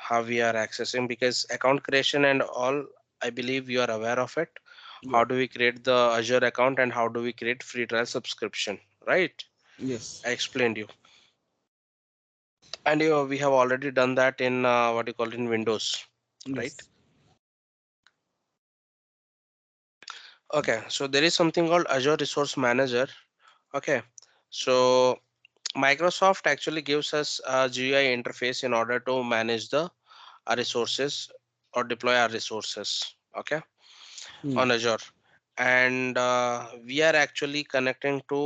how we are accessing, because account creation and all, I believe you are aware of it. How Yeah. do we create the Azure account and how do we create free trial subscription, right? Yes. I explained you. And we have already done that in what you call it in Windows, right? Yes. Okay, so there is something called Azure Resource Manager. Okay, so Microsoft actually gives us a GUI interface in order to manage the our resources or deploy our resources. Okay, Hmm. on Azure, and we are actually connecting to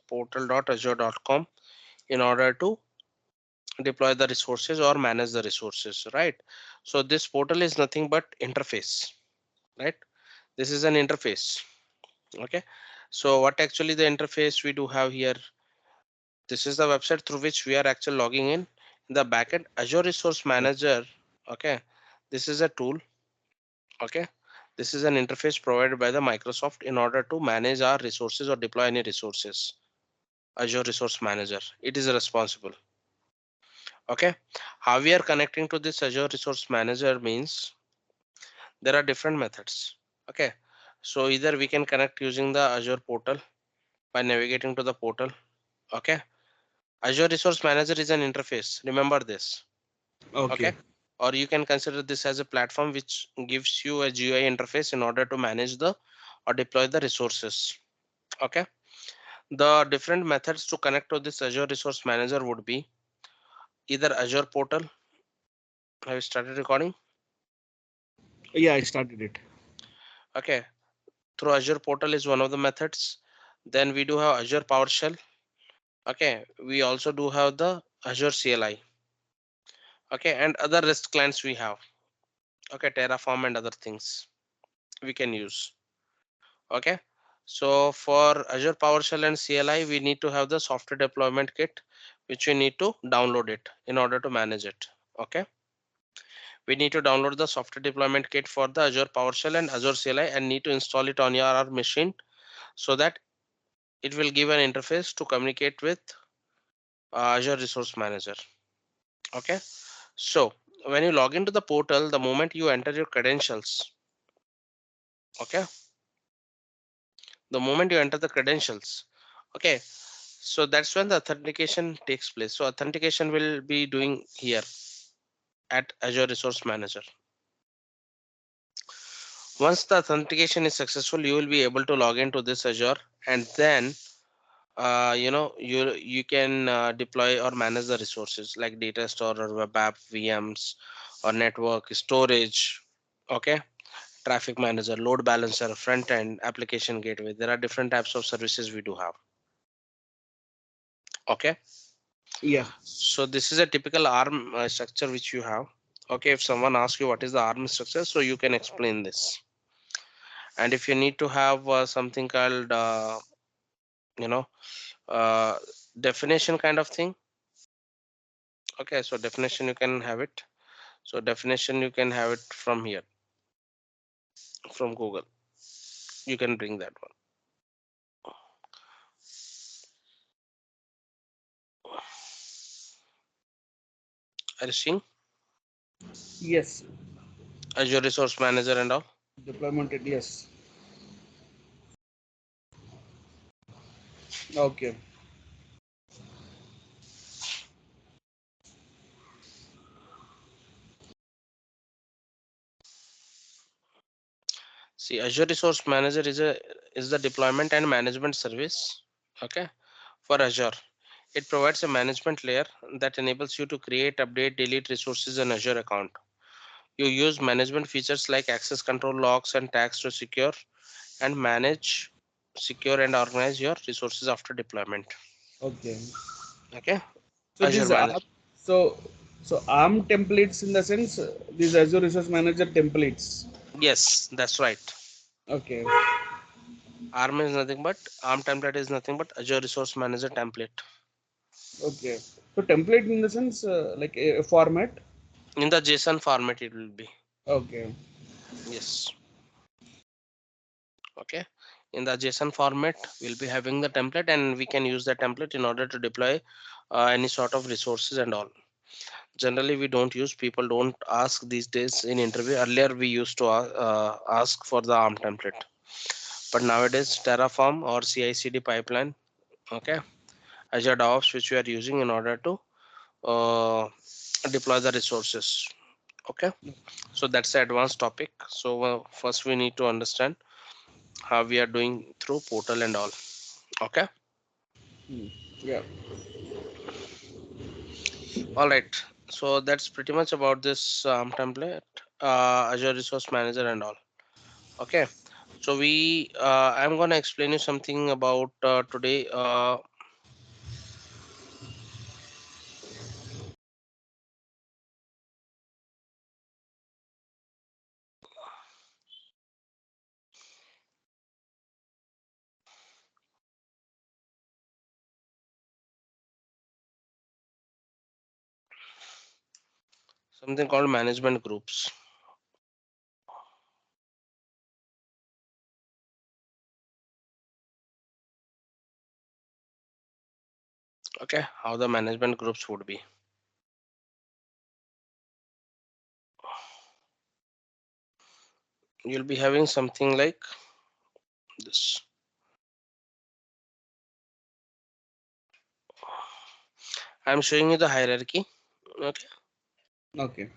portal.azure.com in order to deploy the resources or manage the resources, right? So this portal is nothing but interface, right? This is an interface. Okay, so what actually the interface we do have here, this is the website through which we are actually logging in the backend Azure Resource Yeah. Manager. Okay, this is a tool. Okay, this is an interface provided by the Microsoft in order to manage our resources or deploy any resources. Azure Resource Manager, it is responsible. Okay, how we are connecting to this Azure Resource Manager means there are different methods. Okay, so either we can connect using the Azure portal by navigating to the portal. Okay, Azure Resource Manager is an interface, remember this. Okay, Okay. or you can consider this as a platform which gives you a GUI interface in order to manage the or deploy the resources. Okay, the different methods to connect to this Azure Resource Manager would be either Azure portal. Have you started recording? Yeah, I started it. Okay, through Azure portal is one of the methods. Then we do have Azure PowerShell. Okay, we also do have the Azure CLI. Okay, and other REST clients we have. Okay, Terraform and other things we can use. Okay, so for Azure PowerShell and CLI, we need to have the software deployment kit, which we need to download it in order to manage it. Okay, we need to download the software deployment kit for the Azure PowerShell and Azure CLI and need to install it on your our machine so that it will give an interface to communicate with Azure Resource Manager. Okay, so when you log into the portal, the moment you enter your credentials, okay, the moment you enter the credentials, okay, so that's when the authentication takes place. So authentication will be doing here at Azure Resource Manager. Once the authentication is successful, you will be able to log into this Azure, and then you can deploy or manage the resources like data store or web app VMs or network storage. Okay, traffic manager, load balancer, front end, application gateway. There are different types of services we do have. Okay, Yeah. so this is a typical ARM structure which you have. Okay, if someone asks you what is the ARM structure, so you can explain this. And if you need to have something called you know uh, definition kind of thing. Okay, so definition you can have it. So definition you can have it from here, from Google. You can bring that one. Are you seeing Yes. Azure Resource Manager and all? Deployment. Yes. Okay. See, Azure Resource Manager is the deployment and management service. Okay, for Azure. It provides a management layer that enables you to create, update, delete resources in Azure account. You use management features like access control logs and tags to secure and manage, secure and organize your resources after deployment. Okay. Okay, So Azure these Manage. are so so ARM templates in the sense these Azure Resource Manager templates. Yes, that's right. Okay. ARM is nothing but ARM template is nothing but Azure Resource Manager template. Okay. So template in the sense like a format. In the JSON format, it will be. Okay. Yes. Okay. In the JSON format, we'll be having the template, and we can use the template in order to deploy any sort of resources and all. Generally we don't use, people don't ask these days in interview. Earlier we used to ask for the ARM template, but nowadays Terraform or CI/CD pipeline, okay, Azure DevOps, which we are using in order to uh, deploy the resources. Okay, so that's the advanced topic. So first we need to understand how we are doing through portal and all. Okay, Hmm. Yeah. all right. So that's pretty much about this template, Azure Resource Manager and all. Okay, so I'm gonna explain you something about today. Something called management groups. Okay, how the management groups would be. You'll be having something like this. I'm showing you the hierarchy. Okay, Okay.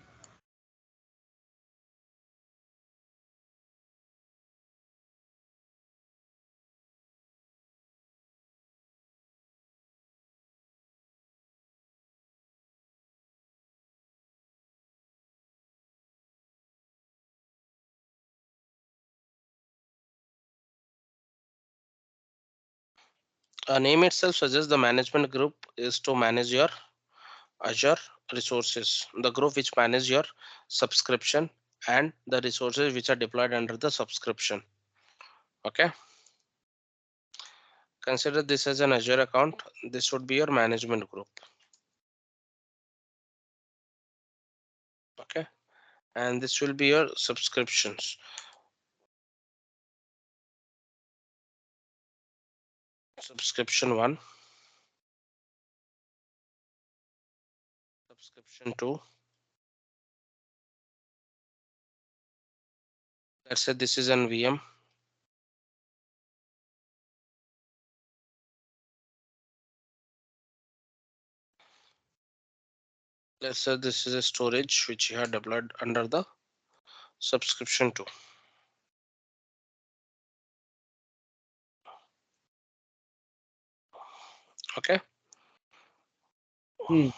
a name itself suggests the management group is to manage your Azure resources. The group which manage your subscription and the resources which are deployed under the subscription. Okay, consider this as an Azure account. This would be your management group. Okay, and this will be your subscriptions. Subscription 1, subscription 2. Let's say this is an VM. Let's say this is a storage which you have deployed under the subscription 2. Okay, Hmm.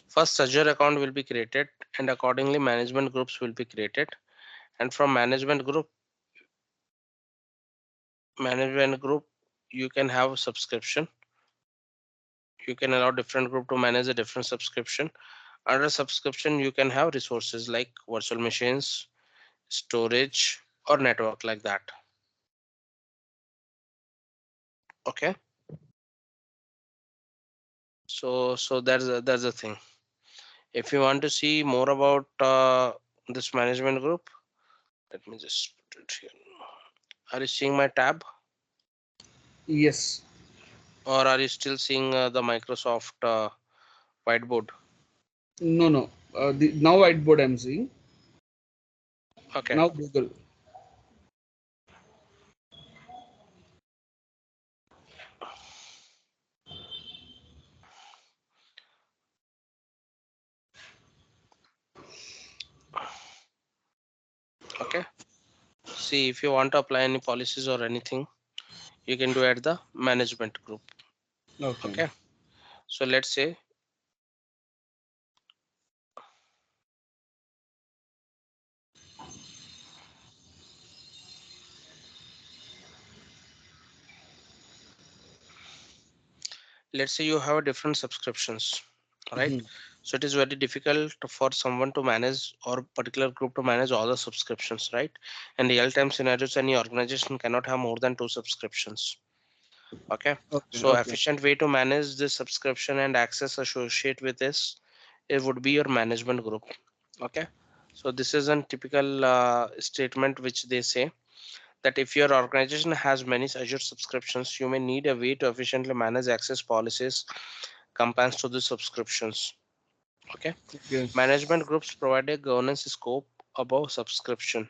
first Azure account will be created and accordingly management groups will be created, and from management group you can have a subscription. You can allow different group to manage a different subscription. Under subscription you can have resources like virtual machines, storage, or network, like that. Okay, so that's the thing. If you want to see more about this management group, let me just put it here. Are you seeing my tab, Yes. or are you still seeing the Microsoft whiteboard? No, no. Now whiteboard I'm seeing. Okay, Now Google. okay. See, if you want to apply any policies or anything, you can do at the management group. Okay. Okay, so let's say you have different subscriptions, right? Mhm. So it is very difficult for someone to manage or particular group to manage all the subscriptions, right? In real time scenarios, any organization cannot have more than two subscriptions. Okay, Okay. so Okay. efficient way to manage this subscription and access associate with this, it would be your management group. Okay, so this is a typical statement which they say that if your organization has many Azure subscriptions, you may need a way to efficiently manage access policies compliance to the subscriptions. Okay. Okay. Management groups provide a governance scope above subscription.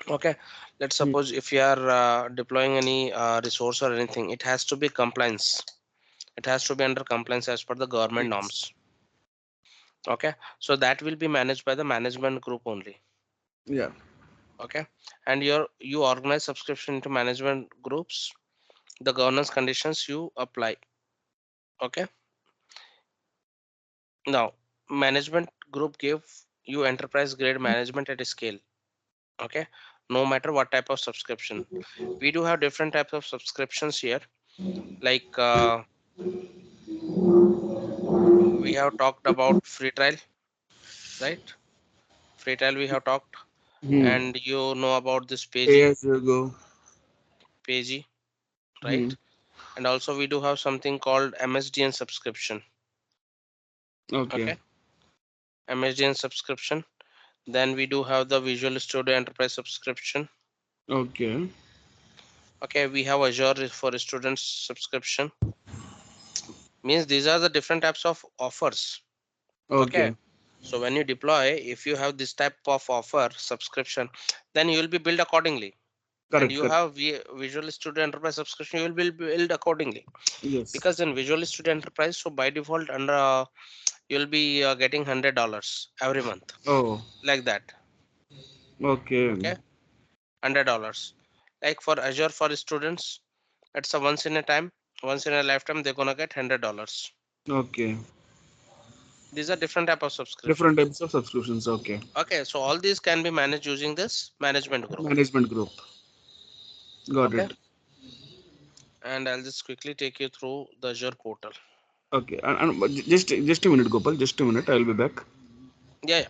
Okay. Let's Hmm. suppose if you are deploying any resource or anything, it has to be compliance. It has to be under compliance as per the government Yes. norms. Okay. So that will be managed by the management group only. Yeah. Okay. And you organize subscription into management groups, the governance conditions you apply. Okay. Now, management group give you enterprise grade management at a scale. Okay. No matter what type of subscription. We do have different types of subscriptions here. Like we have talked about free trial, right? Free trial we have talked, Hmm. and you know about this Pay payee, as you go. payee, Hmm. right? And also we do have something called MSDN subscription. Okay. Okay. MSDN subscription. Then we do have the Visual Studio Enterprise subscription. Okay. Okay, we have Azure for students subscription. Means these are the different types of offers. Okay. Okay. So when you deploy, if you have this type of offer subscription, then you will be billed accordingly. And Correct. you Correct. have Visual Studio Enterprise subscription, you will be billed accordingly. Yes. Because in Visual Studio Enterprise, so by default, under you'll be getting $100 every month, Oh. like that. Okay. Okay, $100. Like for Azure for students, it's a once in a time, once in a lifetime, they're gonna get $100. Okay. These are different type of subscription. Different types of subscriptions. Okay. Okay, so all these can be managed using this management group. Management group. Got Okay, it. and I'll just quickly take you through the Azure portal. Okay. And but just a minute, Gopal. Just a minute. I'll be back. Yeah, yeah.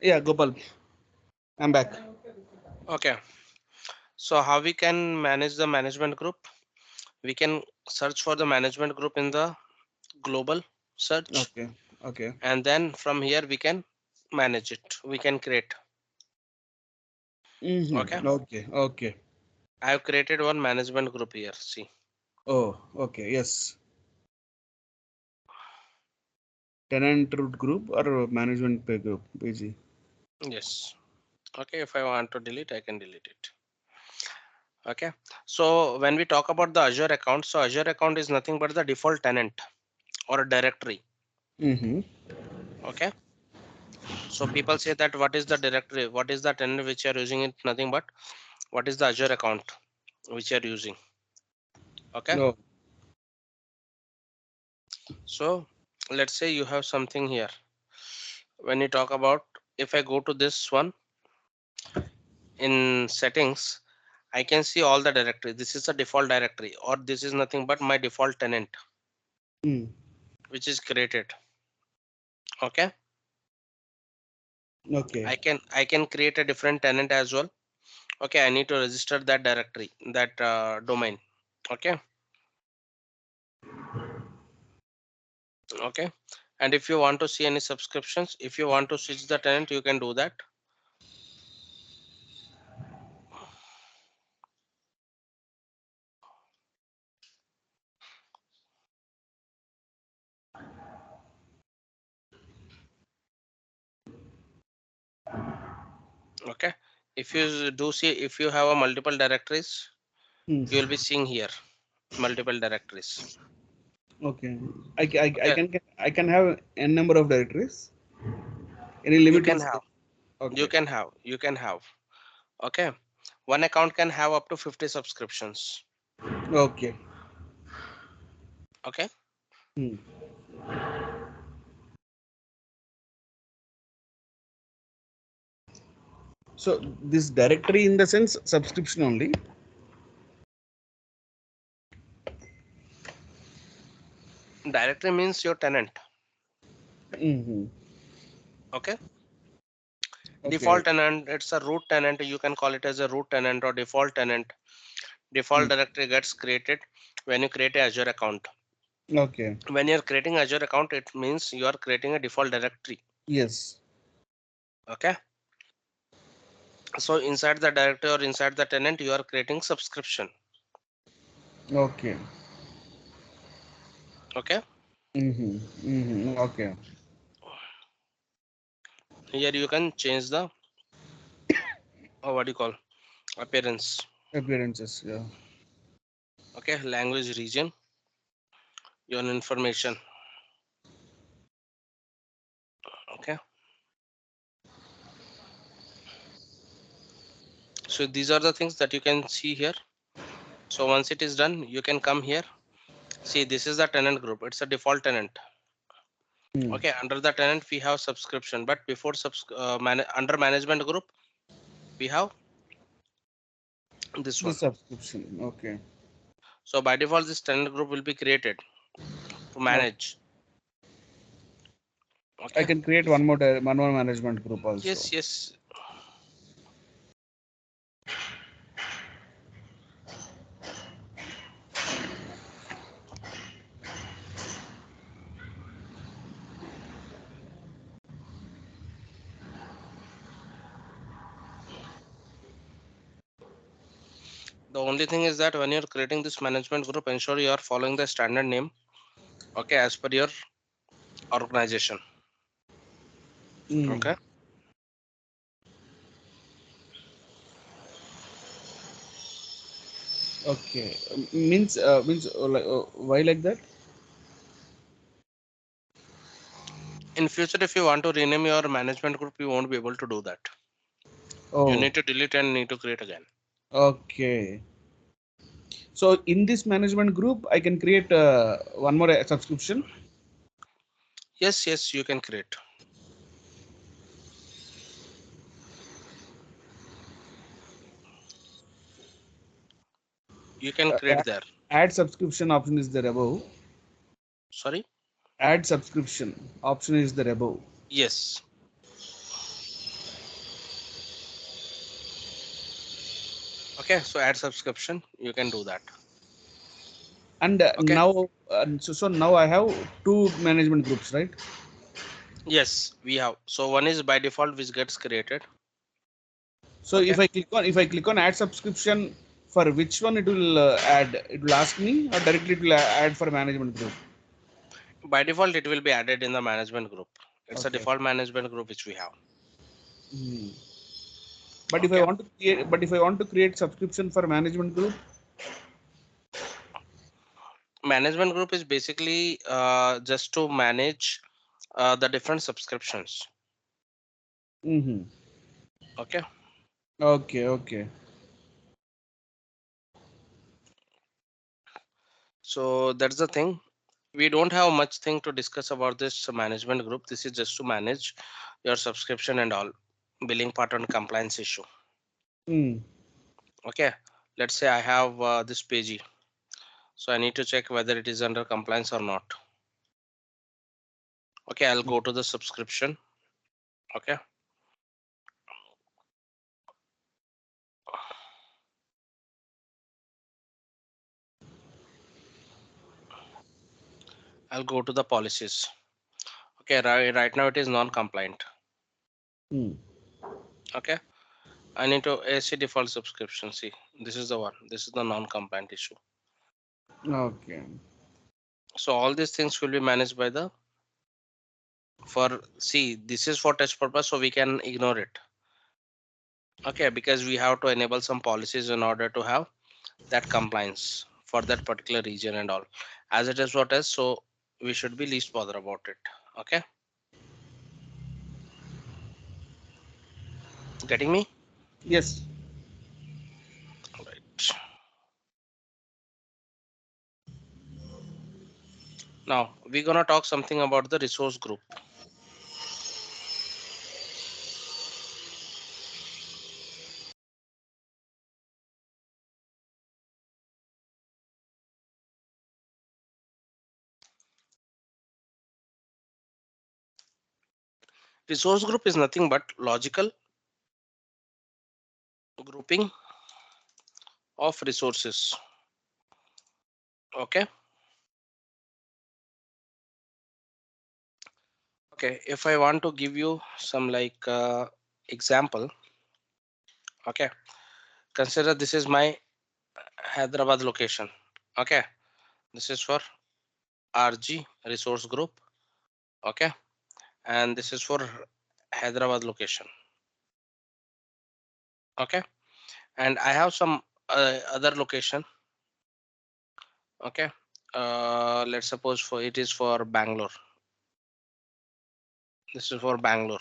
Yeah, Gopal, I'm back. Okay, so how we can manage the management group? We can search for the management group in the global search, Okay, okay. and then from here we can manage it. We can create. Okay, Mm-hmm. Okay, okay. I have created one management group here. See, Oh, okay. Yes. Tenant root group or management pay group, PG. yes. Okay, if I want to delete, I can delete it. Okay, so when we talk about the Azure account, so Azure account is nothing but the default tenant or a directory. Mm-hmm. Okay, so people say that what is the directory, what is the tenant which you are using? It nothing but what is the Azure account which you are using. Okay, No. so let's say you have something here. When you talk about, if I go to this one in settings, I can see all the directory. This is a default directory, or this is nothing but my default tenant Mm. which is created. Okay, Okay. I can create a different tenant as well. Okay, I need to register that directory, that domain. Okay, okay, and if you want to see any subscriptions, if you want to switch the tenant, you can do that. Okay, if you do see, if you have a multiple directories, Mm. you will be seeing here multiple directories. Okay. I Okay, can have n number of directories. Any you limit can is have, there? Okay. you can have. Okay, one account can have up to 50 subscriptions. Okay. Okay, Hmm. So this directory in the sense subscription only. directory means your tenant. Mm-hmm. Okay, Okay. default tenant, it's a root tenant. You can call it as a root tenant or default tenant. Default Mm. directory gets created when you create a Azure account. Okay. When you're creating Azure account, it means you are creating a default directory. Yes. Okay, so inside the directory or inside the tenant, you are creating subscription. Okay. Okay, Mm-hmm. Mm-hmm. Okay. here you can change the what do you call, appearance. Appearances. Yeah. Okay, language, region, your information. Okay, so these are the things that you can see here. So once it is done, you can come here. See, this is the tenant group. It's a default tenant. Mm. Okay, under the tenant we have subscription, but before under management group we have this The one. subscription. Okay. So by default this tenant group will be created to Okay. manage. I Okay, can create if one more management group also. yes, yes, the only thing is that when you're creating this management group, ensure you are following the standard name. Okay, as per your organization. Mm. Okay, Okay. Means like why like that? in future if you want to rename your management group, you won't be able to do that. You Oh. need to delete and need to create again. Okay. So in this management group, I can create one more subscription. Yes, yes, you can create. You can Uh, create there. add subscription option is there above. Sorry. Add subscription option is there above. Yes. Okay, so add subscription, you can do that. And Okay, now, so now I have two management groups, right? yes, we have. So one is by default which gets created. So Okay, if I click on add subscription, for which one it will add? It will ask me, or directly it will add for management group. by default it will be added in the management group. It's a Okay. default management group which we have. Hmm. But if I Okay, want to create, subscription for management group. management group is basically just to manage the different subscriptions. Mm-hmm. Okay, Okay. Okay. so that's the thing. We don't have much thing to discuss about this management group. This is just to manage your subscription and all, billing part and compliance issue. Mm. Okay, let's say I have this page, so I need to check whether it is under compliance or not. Okay, I'll go to the subscription. Okay, I'll go to the policies. Okay, right now it is non-compliant. Mm. Okay, I need to AC default subscription. See, this is the one. This is the non-compliant issue. Okay. So all these things will be managed by the for see. This is for test purpose, so we can ignore it. Okay, because we have to enable some policies in order to have that compliance for that particular region and all. As it is what is, so we should be least bother about it. Okay, getting me? Yes. Right. Now we're gonna talk something about the resource group. Resource group is nothing but logical grouping of resources. Okay. Okay. If I want to give you some like example, okay. Consider this is my Hyderabad location. Okay. This is for RG resource group. Okay. And this is for Hyderabad location. Okay. And I have some other location. Okay. Let's suppose for it is for Bangalore. This is for Bangalore.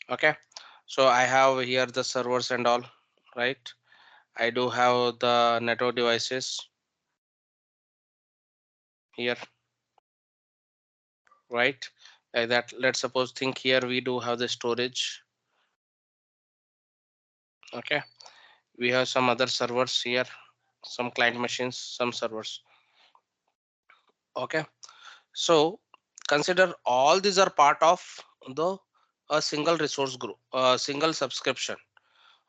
Okay, so I have here the servers and all, right? I do have the network devices here, right? Like that, let's suppose think here we do have the storage. Okay, we have some other servers here, some client machines, some servers. Okay, so consider all these are part of the a single resource group, a single subscription.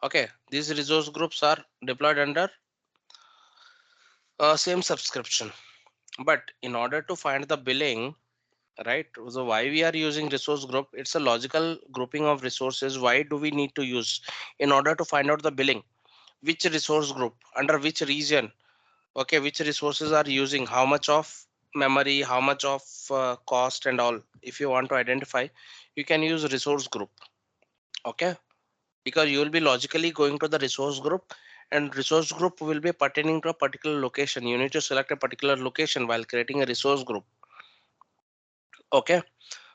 Okay, these resource groups are deployed under same subscription, but in order to find the billing, right, so why we are using resource group, it's a logical grouping of resources. Why do we need to use in order to find out the billing, which resource group under which region, okay, which resources are using how much of memory, how much of cost and all. If you want to identify, you can use resource group. Okay, because you will be logically going to the resource group, and resource group will be pertaining to a particular location. You need to select a particular location while creating a resource group. Okay,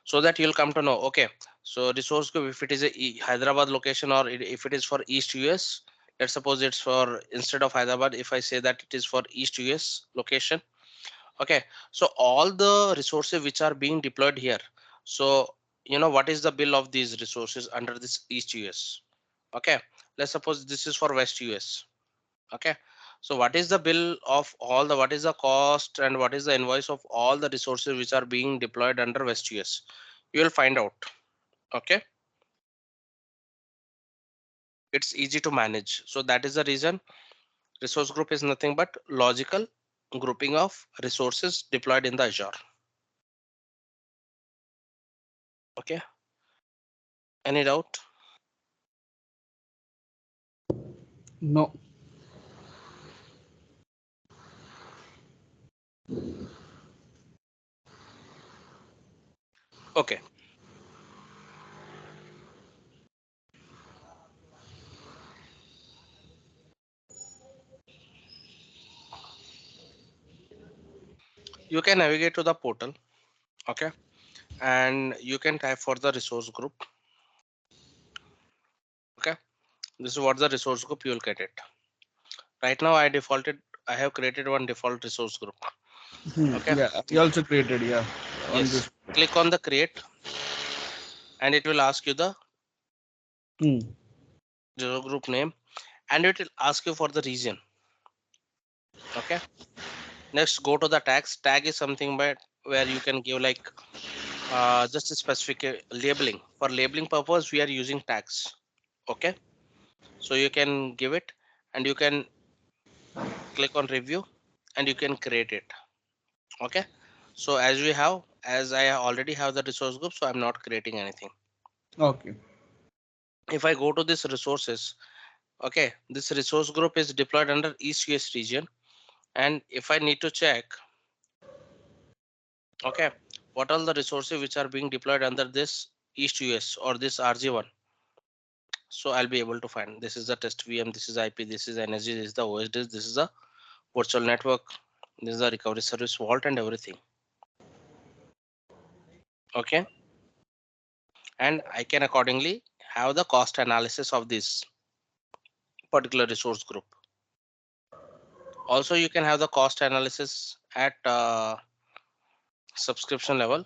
so that you'll come to know. Okay, so resource group, if it is a Hyderabad location, or if it is for East US, let's suppose it's for, instead of Hyderabad, if I say that it is for East US location. Okay, so all the resources which are being deployed here, so you know what is the bill of these resources under this East US. Okay, let's suppose this is for West US. Okay, so what is the bill of all the, what is the cost and what is the invoice of all the resources which are being deployed under West US, you will find out. Okay, it's easy to manage. So that is the reason resource group is nothing but logical grouping of resources deployed in the Azure. Okay, any doubt? No. Okay, you can navigate to the portal. Okay, and you can type for the resource group. Okay, this is what the resource group you will get it. Right now I have created one default resource group. Okay, Yeah, you also created, yeah, on yes, this. click on the create and it will ask you the Hmm. resource group name and it will ask you for the region. Okay, next go to the tags. Tag is something where you can give like just a specific labeling. For labeling purpose we are using tags. Okay, so you can give it and you can click on review and you can create it. Okay, so as I already have the resource group, so I'm not creating anything. Okay. If I go to this resources, okay, this resource group is deployed under East US region, and if I need to check, okay, what are the resources which are being deployed under this East US or this RG1, so I'll be able to find this is the test VM, this is IP, this is energy, this is the OS disk, this is the virtual network, this is the recovery service vault and everything. Okay, and I can accordingly have the cost analysis of this particular resource group. Also you can have the cost analysis at subscription level.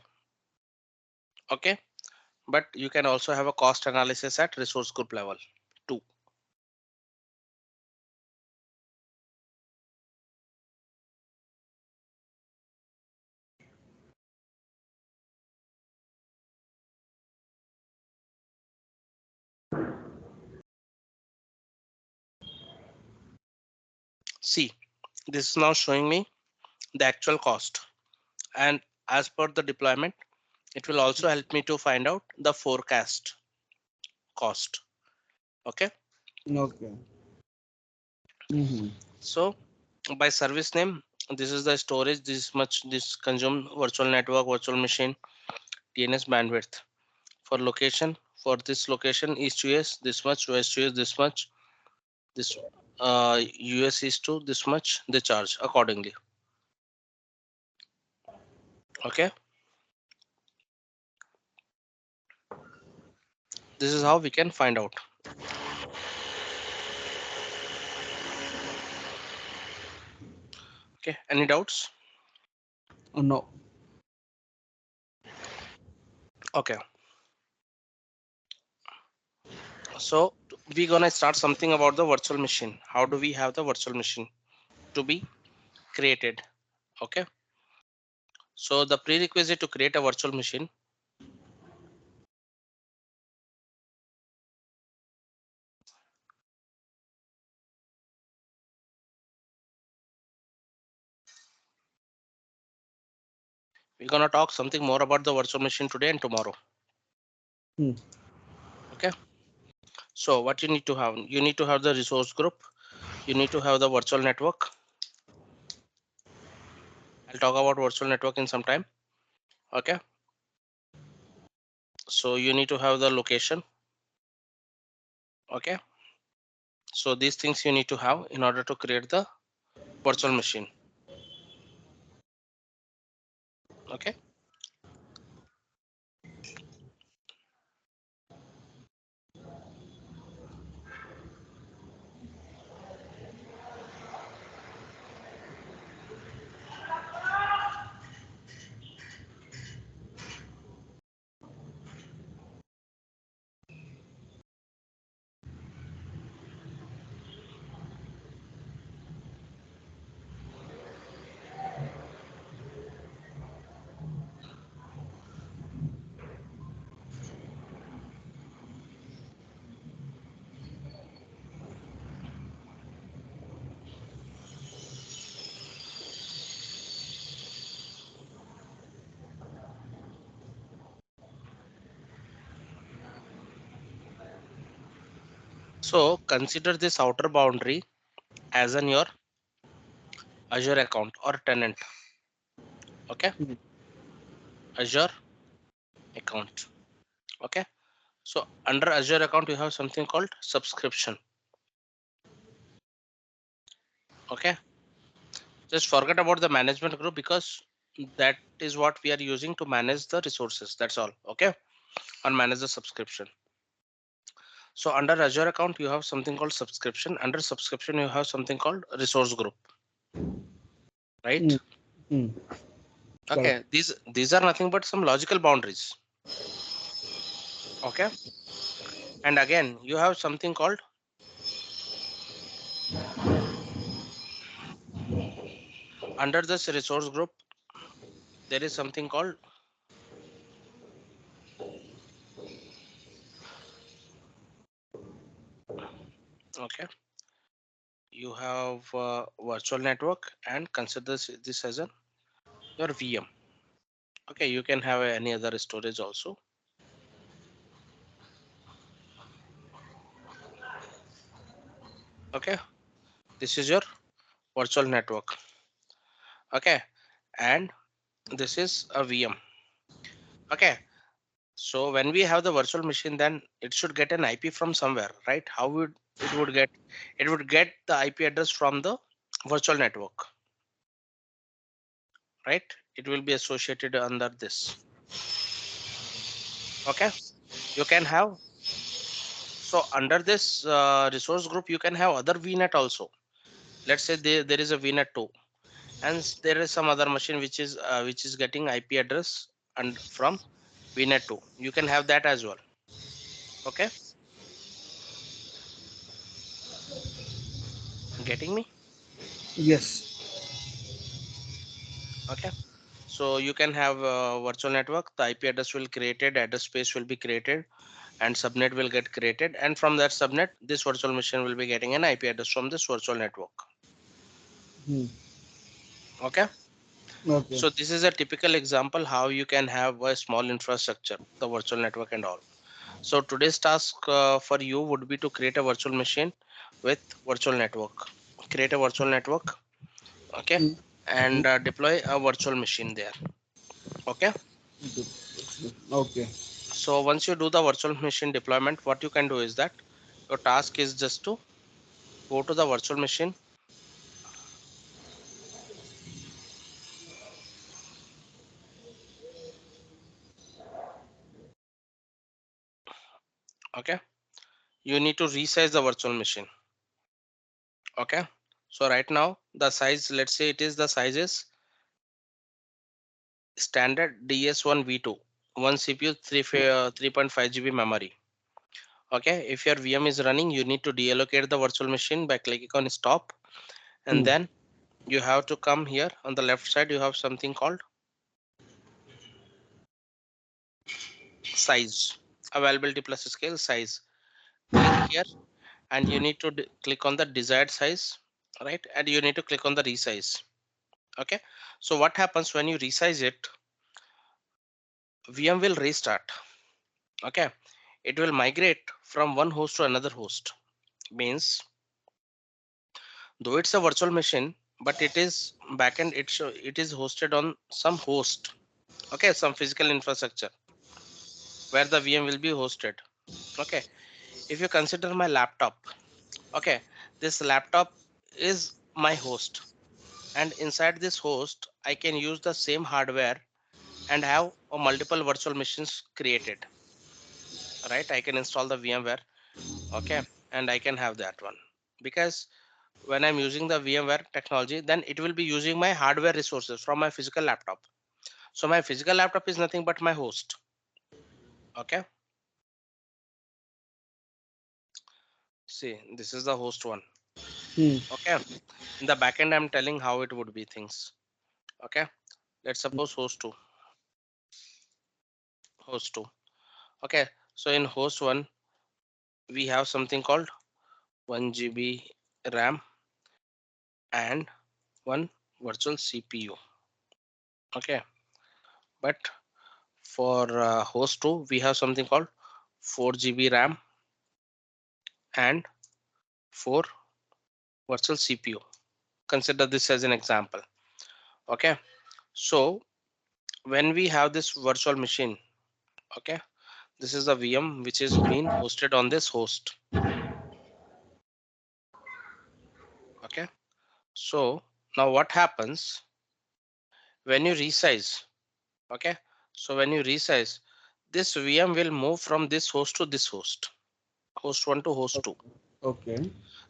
Okay, but you can also have a cost analysis at resource group level too. See, this is now showing me the actual cost, and as per the deployment it will also help me to find out the forecast cost. Okay, Okay. Mm-hmm. so by service name, this is the storage, this much, this consume virtual network, virtual machine, DNS bandwidth. For location, for this location East US this much, West US this much, this US is to this much, they charge accordingly. Okay, this is how we can find out. Okay, any doubts? No. Okay, so we're gonna start something about the virtual machine. How do we have the virtual machine to be created? Okay, so the prerequisite to create a virtual machine, we're gonna talk something more about the virtual machine today and tomorrow. Hmm. Okay, so what you need to have the resource group, you need to have the virtual network. I'll talk about virtual network in some time. Okay, so you need to have the location. Okay, so these things you need to have in order to create the virtual machine. Okay, So consider this outer boundary as an your Azure account or tenant. Okay, Hmm. Azure account. Okay, so under Azure account you have something called subscription. Okay, just forget about the management group because that is what we are using to manage the resources. That's all. Okay, or manage the subscription. So under Azure account you have something called subscription. Under subscription you have something called resource group, Hmm. right? Hmm. Correct. Okay, these are nothing but some logical boundaries. Okay, and again you have something called under this resource group there is something called, okay, you have virtual network and consider this as a your VM. Okay, you can have any other storage also. Okay, this is your virtual network. Okay, and this is a VM. Okay, so when we have the virtual machine, then it should get an IP from somewhere, right? How would it would get? It would get the IP address from the virtual network, right? It will be associated under this. Okay, you can have, so under this resource group you can have other VNet also. Let's say there is a VNet 2 and there is some other machine which is getting IP address and from VNet 2. You can have that as well. Okay, getting me? Yes. Okay, so you can have a virtual network. The IP address will created, address space will be created, and subnet will get created. And from that subnet, this virtual machine will be getting an IP address from this virtual network. Hmm. Okay, Okay. so this is a typical example how you can have a small infrastructure, the virtual network and all. So today's task for you would be to create a virtual machine with virtual network. Create a virtual network, okay, Hmm. Hmm. and deploy a virtual machine there. Okay. Okay. Okay. So once you do the virtual machine deployment, what you can do is that your task is just to go to the virtual machine. Okay. You need to resize the virtual machine. Okay. So right now the size, let's say it is the size is standard DS1 V2, one CPU, 3.5 GB memory. Okay, if your VM is running, you need to deallocate the virtual machine by clicking on stop, and Hmm. then you have to come here on the left side. You have something called size, availability plus scale size. Click here, and you need to click on the desired size, right? And you need to click on the resize. Okay, so what happens when you resize it? VM will restart. Okay, it will migrate from one host to another host. Means though it's a virtual machine, but it is backend, it is hosted on some host. Okay, some physical infrastructure where the VM will be hosted. Okay, if you consider my laptop, okay, this laptop is my host, and inside this host I can use the same hardware and have a multiple virtual machines created, right? I can install the VMware. Okay, and I can have that one because when I'm using the VMware technology, then it will be using my hardware resources from my physical laptop. So my physical laptop is nothing but my host. Okay, see, this is the host one. Hmm. Okay, in the backend I'm telling how it would be things. Okay, let's suppose host 2. Okay, so in host 1 we have something called 1 GB RAM and one virtual CPU. Okay, but for host 2 we have something called 4 GB RAM and for virtual CPU. Consider this as an example. Okay, so when we have this virtual machine, okay, this is the VM which is being hosted on this host. Okay, so now what happens when you resize? Okay, so when you resize, this VM will move from this host to this host, host 1 to host 2. Okay.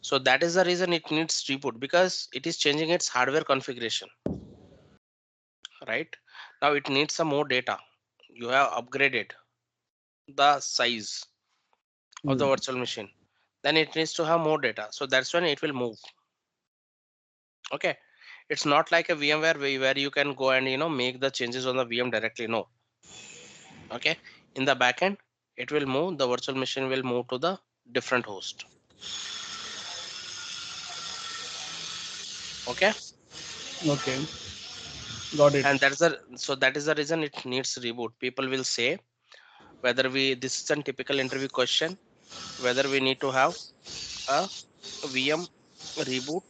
So that is the reason it needs reboot, because it is changing its hardware configuration. Right now it needs some more data. You have upgraded the size of the Hmm. virtual machine, then it needs to have more data, so that's when it will move. Okay, it's not like a VMware where you can go and make the changes on the VM directly. No. Okay, in the backend it will move, the virtual machine will move to the different host. Okay, Okay. Got it. and that is the reason it needs reboot. People will say whether this is a typical interview question, whether we need to have a VM reboot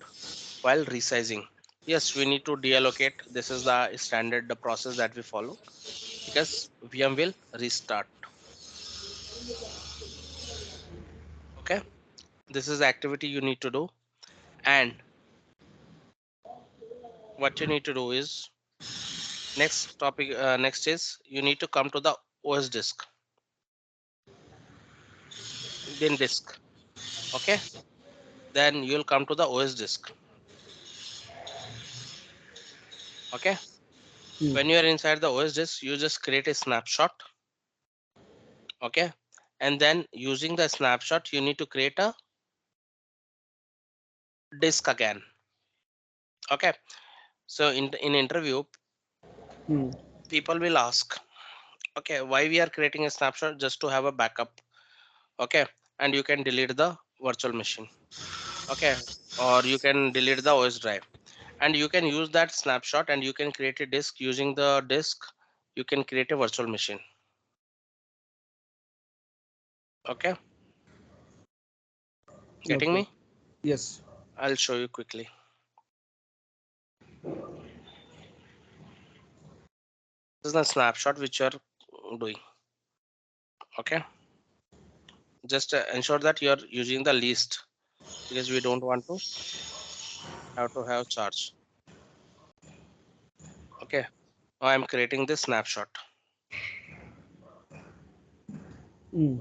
while resizing. Yes, we need to deallocate. This is the standard the process that we follow, because VM will restart. Okay, this is the activity you need to do. And what you need to do is, next is you need to come to the OS disk, then disk. Okay, then you'll come to the OS disk. Okay, Hmm. when you are inside the OS disk, you just create a snapshot. Okay, and then using the snapshot, you need to create a disk again. Okay, so in interview, Hmm. people will ask, okay, why we are creating a snapshot? Just to have a backup. Okay, and you can delete the virtual machine. Okay, or you can delete the OS drive, and you can use that snapshot and you can create a disk. Using the disk, you can create a virtual machine. Okay, getting Okay. me? Yes. I'll show you quickly. This is the snapshot which you are doing. Okay, just ensure that you are using the least, because we don't want to have charge. Okay, now I'm creating this snapshot. Hmm.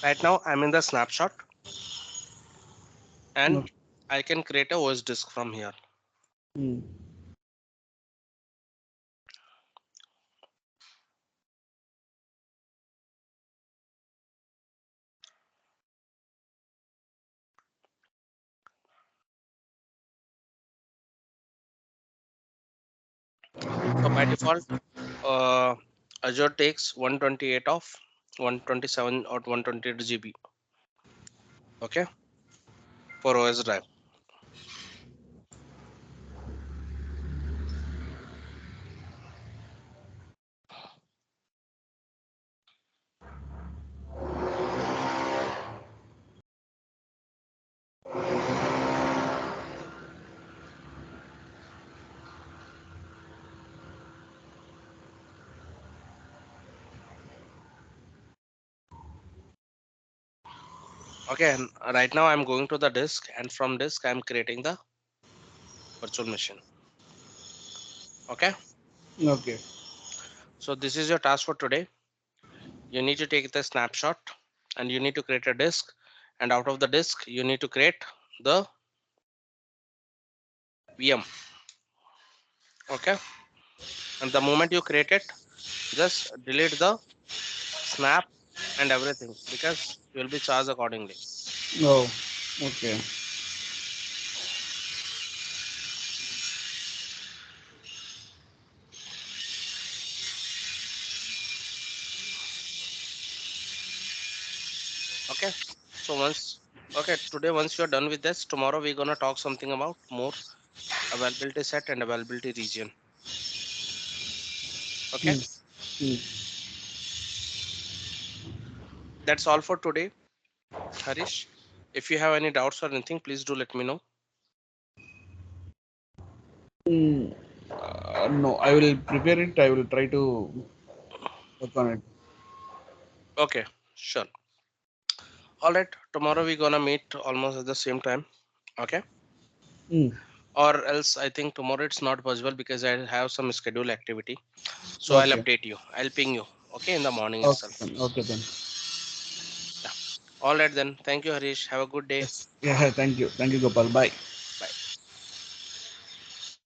Right now I'm in the snapshot, and Okay. I can create a OS disk from here. Hmm. So by default, uh, Azure takes 128 of 127 or 128 GB. Okay, for OS drive. Okay, and right now I'm going to the disk, and from disk I'm creating the virtual machine. Okay, Okay. So this is your task for today. You need to take the snapshot and you need to create a disk, and out of the disk you need to create the VM. Okay, and the moment you create it, just delete the snap and everything because you will be charged accordingly. Oh. Okay. Okay, so okay, today once you are done with this, tomorrow we're gonna talk something about more availability set and availability region. Okay, Hmm. Hmm. that's all for today, Harish. If you have any doubts or anything, please do let me know. Hmm. No, I will prepare it. I will try to work on it. Okay, sure. All right, tomorrow we're gonna meet almost at the same time. Okay, Hmm. or else I think tomorrow it's not possible because I have some schedule activity. So I'll Okay. update you. I'll ping you. Okay, in the morning Okay itself. then. Okay then. Yeah. All right then. Thank you, Harish. Have a good day. Yes. Yeah. Thank you. Thank you, Gopal. Bye.